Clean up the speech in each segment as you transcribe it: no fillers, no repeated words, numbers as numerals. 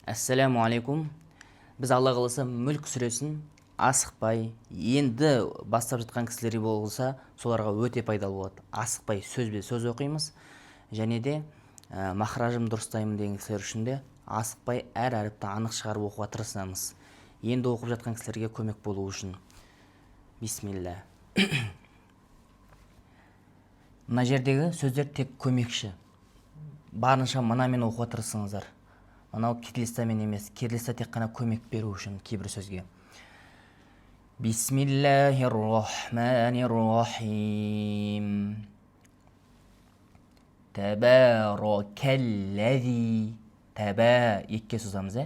Ассаламу алейкум. Біз Алла қаласа мүлк сүресін асықпай, енді бастап жатқан кісілер болса, соларға өте пайдалы болады. Асықпай сөзбе сөз оқимыз, және де махражым дұрыстаймын деген кісілер үшін де асықпай әр әріпті анық шығарып оқуға тырысамыз. Енді оқып жатқан кісілерге көмек болу үшін. Бисмилля. Мына жердегі сөздер тек көмекші. Барынша мынамен оқуға тырысыңыздар. Анау кириллицамен емес, кириллица тек қана көмек беру үшін кейбір сөзге. Бисмиллахир-рахманир-рахим. Табаракаллази. Таба екке созамыз,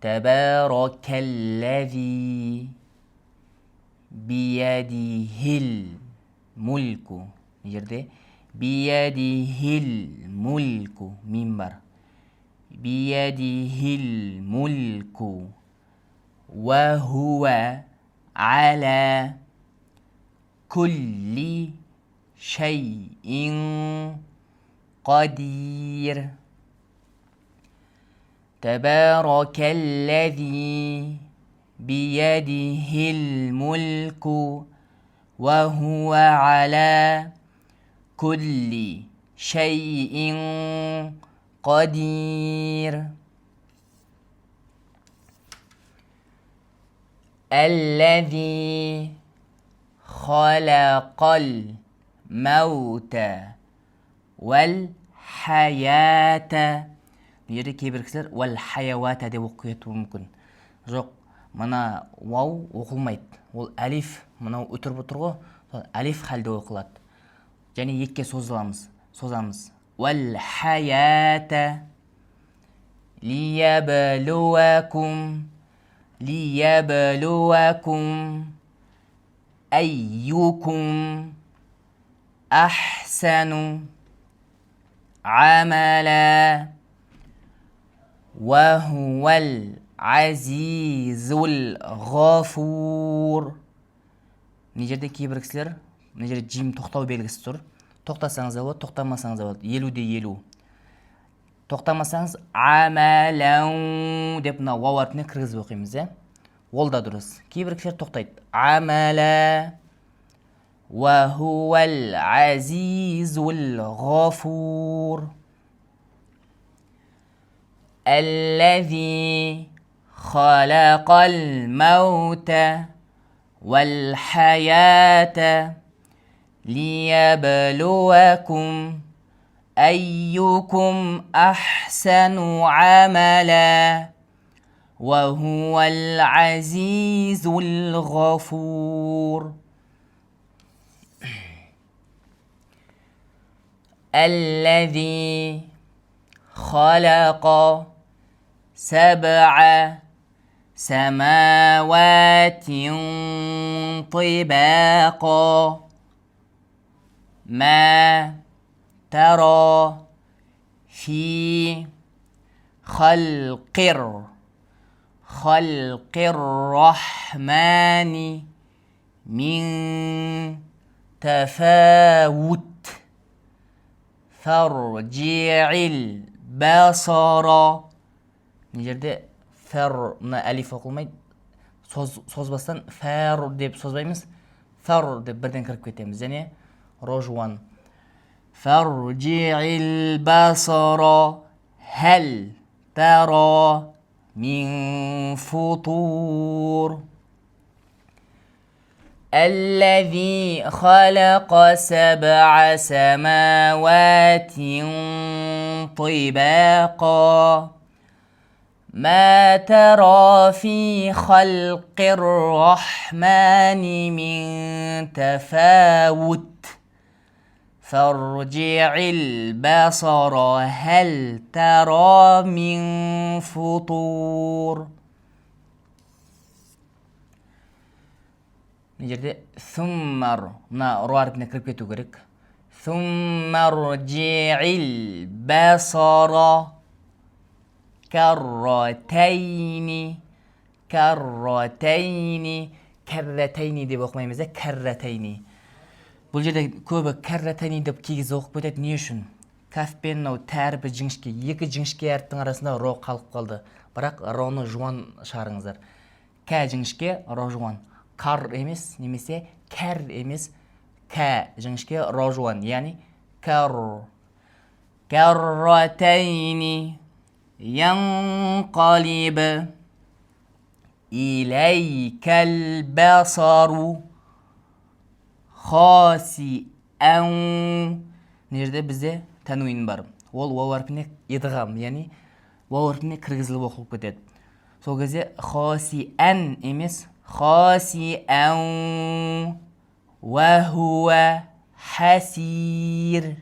Табаракаллази биядихил мульку. Мына жерде биядихил мульку мим бар. بيده الملك وهو على كل شيء قدير تبارك الذي بيده الملك وهو على كل شيء قدير الذي خلق الموت والحياة. Жерде кейбір кісілер уәл-хайауата деп оқып кетуі мүмкін. Жоқ, мына вау оқылмайды. Ол әлиф, мынау өтіріп отыр ғой, әлиф халде оқылады. Және екке созамыз. والحياة ليبلوكم أيكم أحسن عملا وهو العزيز الغفور. Мына жерде кейбір кісілер, мына жерде жим тоқтау белгісі тұр. Тоқтасаңыз болады, тоқтамасаңыз болады. 50-50. Тоқтамасаңыз амалау деп мына вау әрпіне кіргізіп оқимыз, Ол да дұрыс. Кейбір кісілер тоқтайды. Амала ва хувал азизул ғафур. Аллази халақал маута вал хаята ليبلوكم أيكم أحسن عملا وهو العزيز الغفور. الذي خلق 7 سماوات طباقا ما ترى في خلق الرحمن من تفاوت فارجع البصر. Мына жерде фар, мына әлиф оқылмайды. Созбастан фар деп созбаймыз. Фар деп бірден кіріп кетеміз. Және رجوا فارجع البصر هل ترى من فطور. الذي خلق 7 سماوات طباقا ما ترى في خلق الرحمن من تفاوت فارجع البصر هل ترى من فطور. Мына жерде ثمر, мына ро әрпіне кіріп кету керек. ثم ارجع البصر كرتين كرتين деп оқымаймыз, كرتين. Бұл жерде көбі кәрратани деп кигіз оқып кетеді. Не үшін? каф пен мынау тәріпі жіңішке, екі жіңішке әріптің арасында ро қалып қалды. Бірақ роны жуан шығарыңыздар. Кә жіңішке, ро жуан. Кар емес, немесе кәр емес. Кә жіңішке, ро жуан. Яғни кәр. Кәрратайни янқалиб илайкәл басару хасиән. Мына жерде бізде тәнуин бар. Ол уау әрпіне идғам, яғни уау әрпіне кіргізіліп оқылып кетеді. Сол кезде хасиән емес, хасиән ва хуа хасир.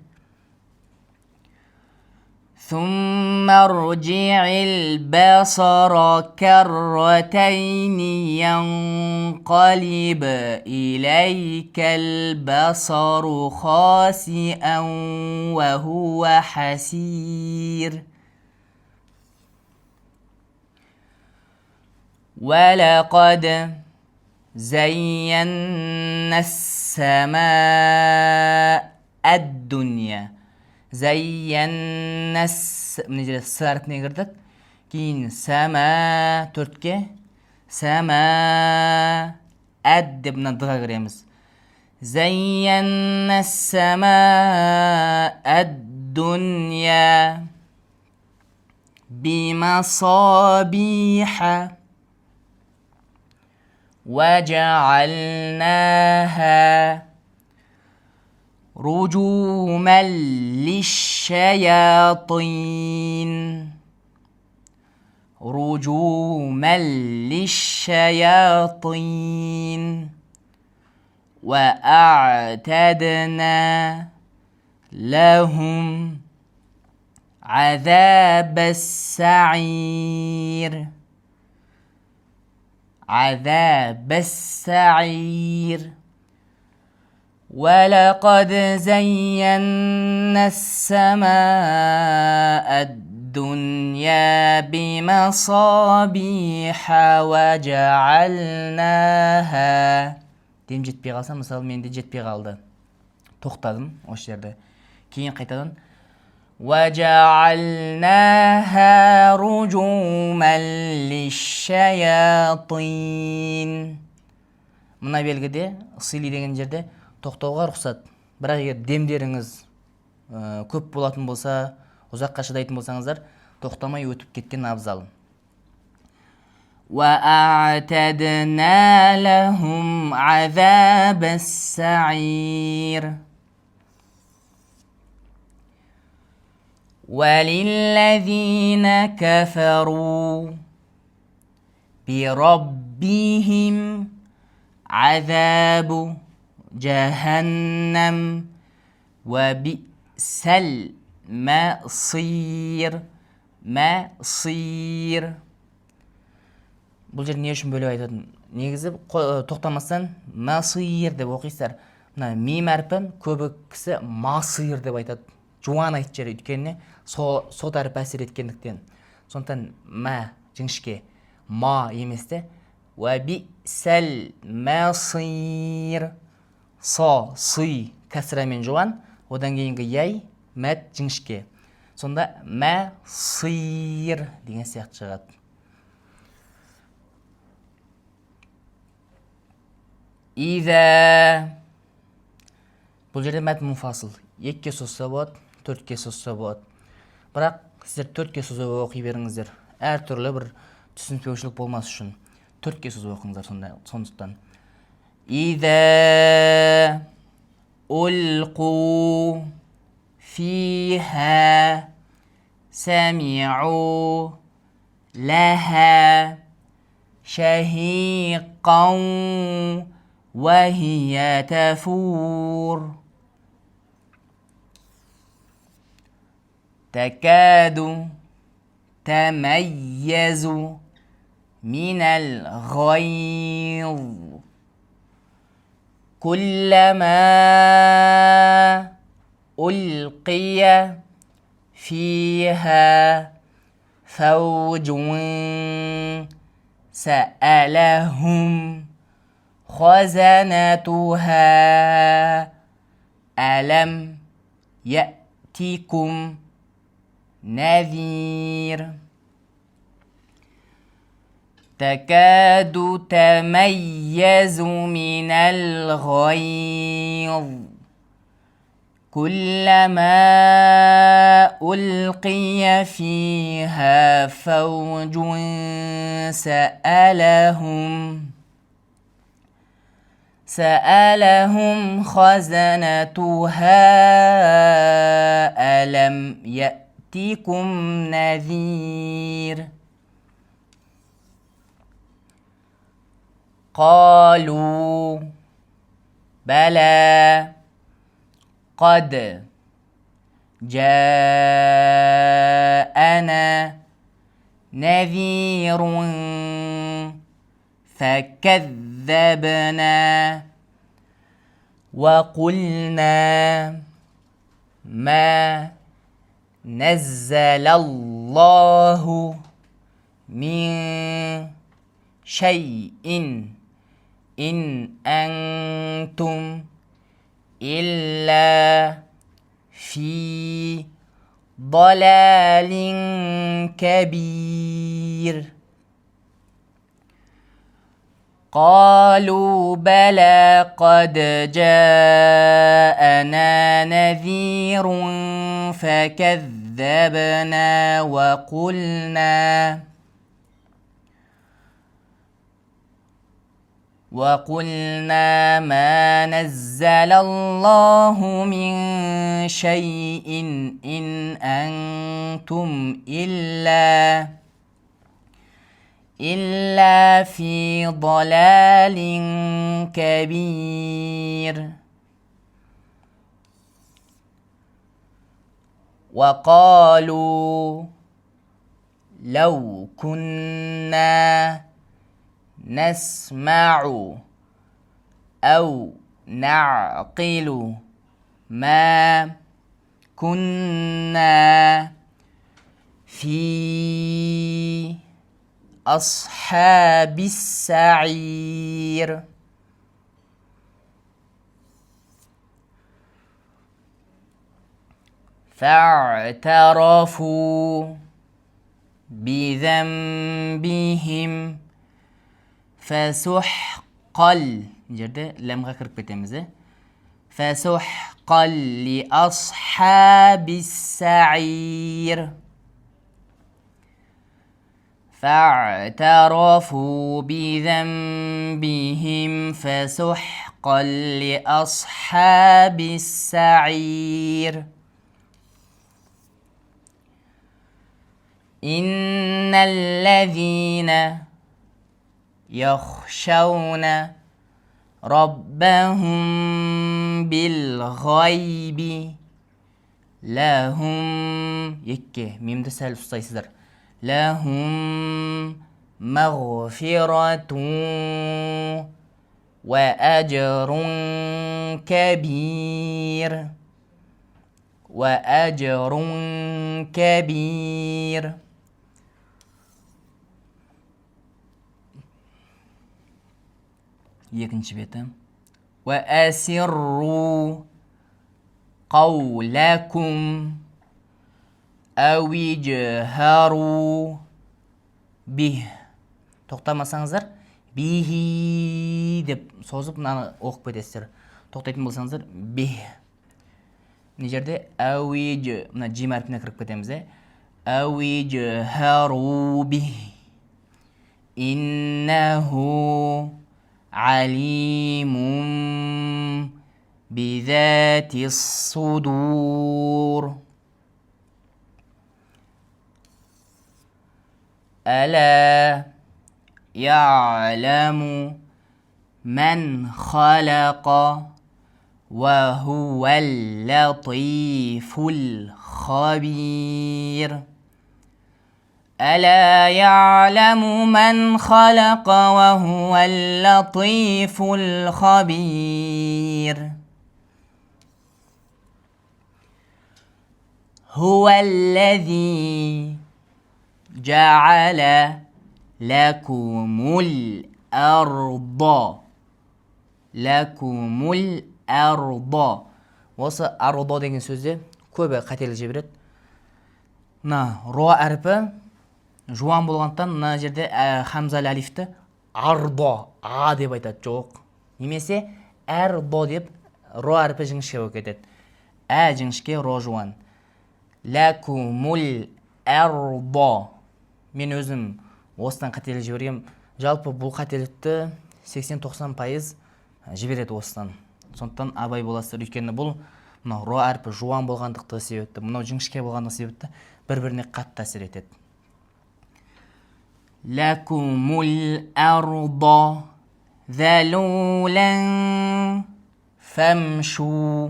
ثم ارجع البصر كرتين ينقلب إليك البصر خاسئا وهو حسير. ولقد زينا السماء الدنيا. زينا мына жерде с әрпіне кірдік. Кейін сәмә төртке. Сәмә әд деп мына дыға кіреміз. زينا السماء الدنيا بمصابيح وجعلناها رجوما للشياطين. رجوما للشياطين وأعتدنا لهم عذاب السعير. عذاب السعير. ولقد زينا السماء الدنيا بمصابيح وجعلناها. Дем жетпей қалса, мысалы менде жетпей қалды. Тоқтадым осы жерде. Кейін қайтадан وجعلناها رجوما للشياطين. Мына белгіде сыйли деген жерде тоқтауға рұқсат. Бірақ егер демдеріңіз көп болатын болса, ұзаққа шыдайтын болсаңыздар, тоқтамай өтіп кеткен абзал. وَأَعْتَدْنَا لَهُمْ عَذَابَ السَّعِيرِ. وَلِلَّذِينَ كَفَرُوا بِرَبِّهِمْ عَذَابُ جهنم وبئس المصير. مصير. Бұл жер не үшін бөліп айтатын? Негізі тоқтамастан масир деп оқисыздар. Мына мим әрпін көбі кісі масир деп айтады. Жуан айтып жер өйткені сот әріп әсер еткендіктен. Сондықтан мә жіңішке, ма еместі. وبئس المصير. Со, сы, кәсірамен жуан, одан кейінгі яй, мәт жіңішке. Сонда мә сыйыр деген сияқты шығады. Иза. Бұл жерде мәт мұнфасыл. Екке созса болады, төртке созса болады. Бірақ сіздер төртке созып оқи беріңіздер. Әр түрлі бір түсінбеушілік болмас үшін. Төртке созып оқыңыздар сондықтан. إذا ألقوا فيها سمعوا لها شهيقا وهي تفور. تكاد تميز من الغيظ كلما ألقي فيها فوج سألهم خزنتها ألم يأتكم يأتكم نذير تكاد تميز من الغيظ كلما ألقي فيها فوج سألهم خزنتها ألم يأتكم نذير قالوا بلى قد جاءنا نذير فكذبنا وقلنا ما نزل الله من شيء إن أنتم إلا في ضلال كبير قالوا بلى قد جاءنا نذير فكذبنا وقلنا ما نزل الله من شيء إن أنتم إلا في ضلال كبير وقالوا لو كنا نسمع أو نعقل ما كنا في أصحاب السعير فاعترفوا بذنبهم فسحقا فسحقا لأصحاب السعير فاعترفوا بذنبهم فسحقا لأصحاب السعير إن الذين يخشون ربهم بالغيب لهم لهم مغفرة وأجر كبير екінші беті وأسروا قولكم أو اجهروا به тоқтамасаңыздар бихи деп созып мынаны оқып кетесіздер. Тоқтайтын болсаңыздар бих. Мына жерде әуиж мына жим әрпіне кіріп кетеміз. әуижхару бих иннаху عليم بذات الصدور ألا يعلم من خلق وهو اللطيف الخبير ألا يعلم من خلق وهو اللطيف الخبير هو الذي جعل لكم الأرض осы арудо деген сөзде көбі қателік жібереді. Мына ро әрпі жуан болғандықтан мына жерде хамзалы алифті ардо а деп айтады, жоқ. Немесе әрдо деп ро әрпі жіңішке болып кетеді. Жіңішке, ро жуан. Ләкумул әрдо. Мен өзім осыдан қателік жібергем. Жалпы бұл қателікті 80-90% жібереді осыдан. Сондықтан абай боласыздар. Өйткені бұл мынау ро әрпі жуан болғандықты себепті, мынау жіңішке болғандығы себепті бір-біріне қатты әсер етеді. Ләкумул әрдо ذلولا فامشوا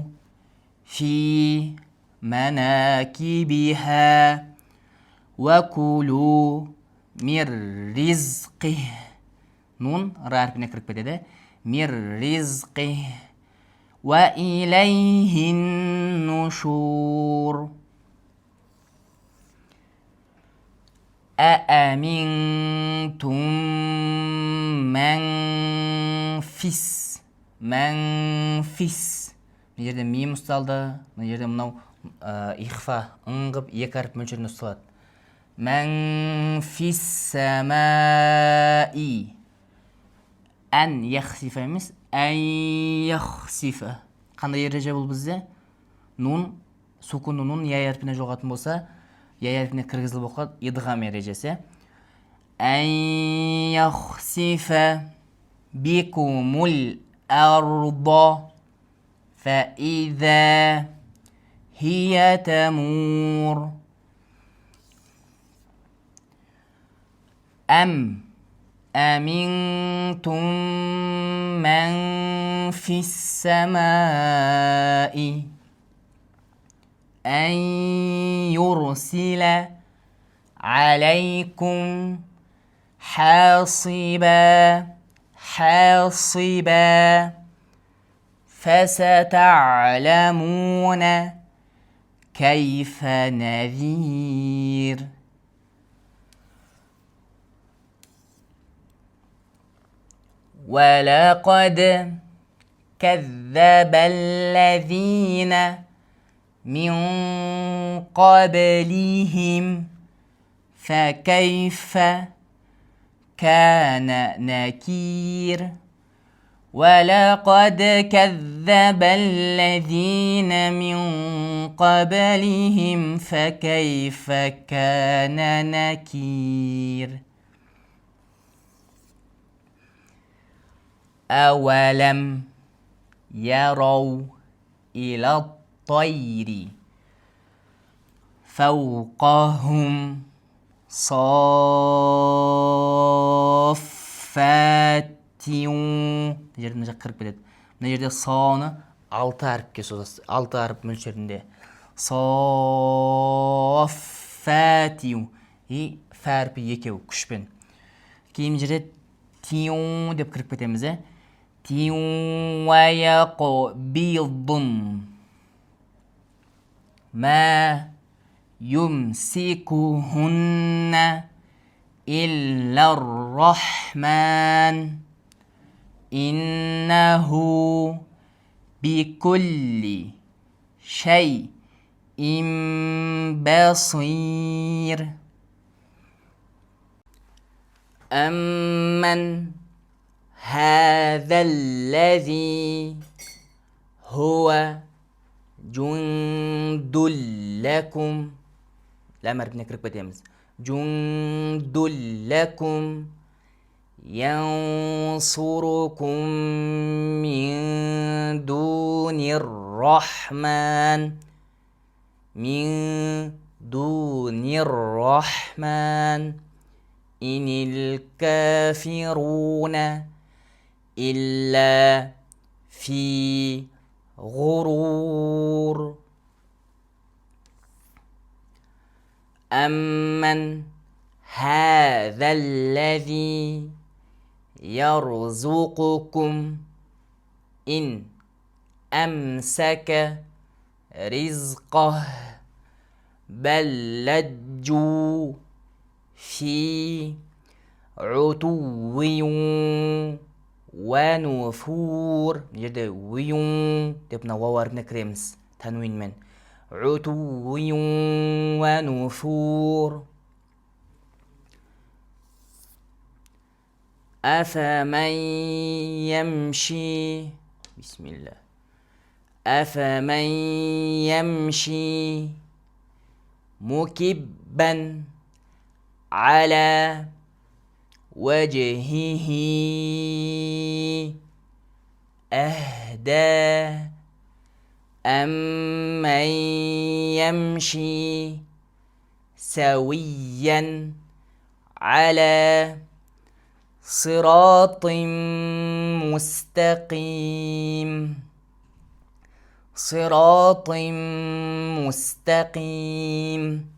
في مناكبها وكلوا من رزقه. نون را әрпіне кіріп кетеді. من رزقه وإليه النشور. أأمنتم من фис. Мына жерде мим ұсталды. Мына жерде мынау ихфа ыңғып екі әріп мөлшерінде ұсталады. Мән фис самаи. Ән яхсифа емес, ән яхсифа. Қандай ереже бұл бізде? Нун, сукунды нун я әрпіне жоғатын болса, я әрпіне кіргізіліп оқылады, идғам ережесі. Ән яхсифа бикумул әрдо فإذا هي تمور. أمنتم من في السماء أن يرسل عليكم حاصبا فستعلمون كيف نذير. ولقد كذب الذين من قبلهم فكيف كان نكير. ولقد كذب الذين من قبلهم فكيف كان نكير. أولم يروا إلى الطير فوقهم صافات. Мына жерде мына жаққа кіріп кетеді. Мына жерде соны 6 әріпке созасыз. 6 әріп мөлшерінде. Соффатиу. Фә әрпі екеу күшпен. Кейін жерде тиу деп кіріп кетеміз. Тиу ва яқбидун. Ма юмсикухунна илля рахман. إنه بكل شيء بصير. أمن هذا الذي هو جند لكم. لا مربنا كرك بديمز. جند لكم ينصركم من دون الرحمن. من دون الرحمن إن الكافرون إلا في غرور. أمن هذا الذي يرزقكم إن أمسك رزقه بل لجوا في عتو ونفور. Жерде ويون деп мына вау әрпіне кіреміз тануинмен. عتو ونفور أفمن يمشي بسم الله أفمن يمشي مكبا على وجهه أهدى أمن يمشي سويا على صراط مستقيم صراط مستقيم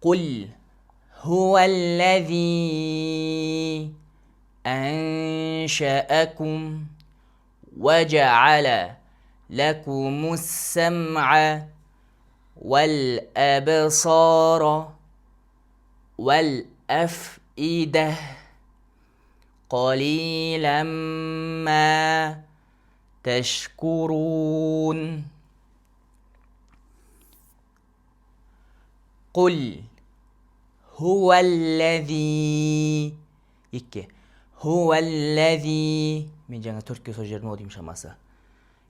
قل هو الذي أنشأكم وجعل لكم السمع والأبصار والأفئدة قليلا ما تشكرون قل هو الذي هو الذي من жаңа төртке сөз жерін оқимын шамасы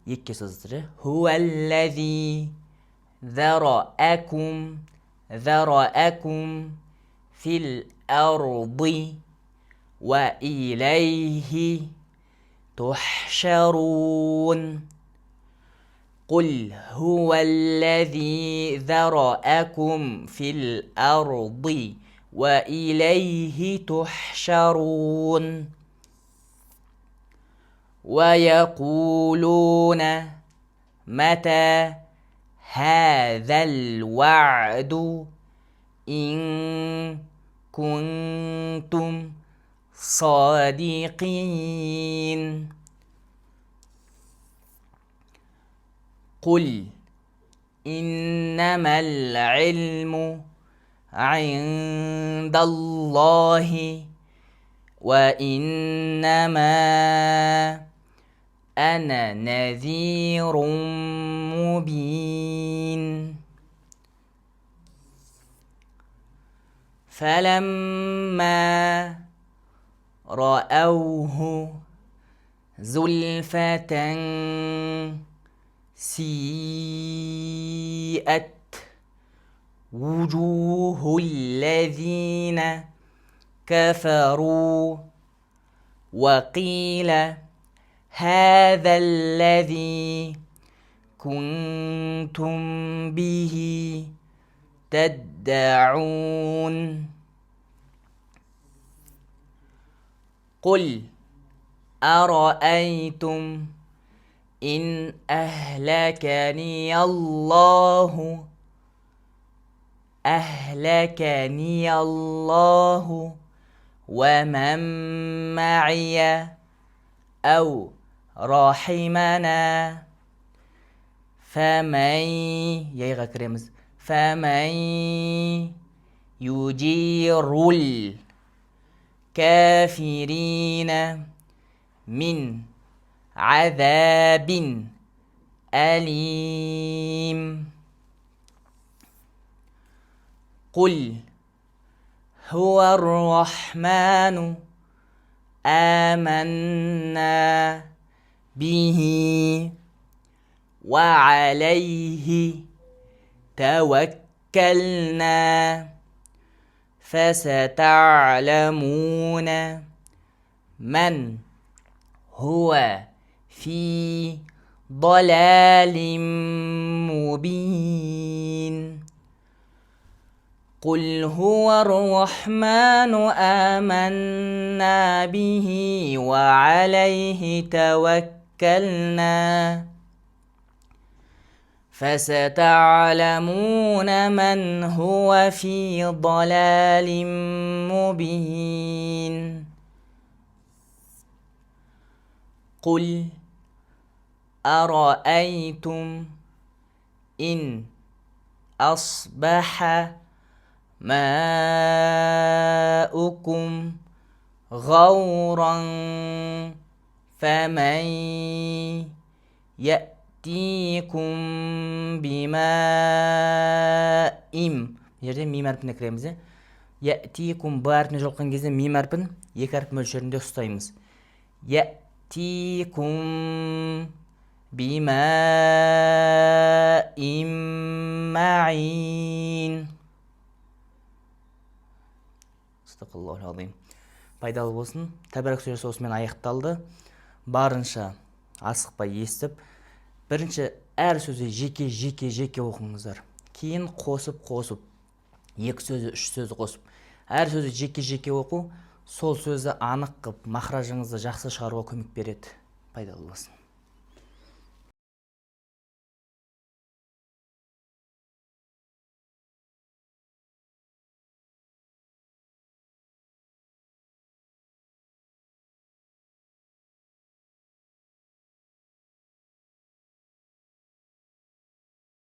екіге сөздері هو الذي ذرأكم في الأرض وإليه تحشرون قل هو الذي ذرأكم في الأرض وإليه تحشرون ويقولون متى هذا الوعد إن كنتم صادقين قل إنما العلم عند الله وإنما أنا نذير مبين فلما رأوه زلفة سيئت وجوه الذين كفروا وقيل هذا الذي كنتم به تدعون قل أرأيتم إن أهلكني الله ومن معي أو رحمنا فمن يجير الكافرين من عذاب أليم قل هو الرحمن آمنا به وعليه توكلنا فستعلمون من هو في ضلال مبين قل هو الرحمن آمنا به وعليه توكلنا فستعلمون من هو في ضلال مبين قل أرأيتم إن أصبح ماؤكم غورا فمن Я'тикум бимаим. Бұл жерде мим әрпіне кіреміз. Я'тикум б әрпіне жолыққан кезде мим әрпін екі әріп мөлшерінде ұстаймыз. Я'тикум бимаим ма'ин. Астағфируллахал азим. Пайдалы болсын. Тәбәрәк сүресі осымен аяқталды. Барынша асықпай естіп, бірінші әр сөзі жеке оқыңыздар. Кейін қосып, екі сөзі, үш сөзі қосып. Әр сөзі жеке оқу, сол сөзді анық қып, махражыңызды жақсы шығаруға көмек береді. Пайдалы болсын.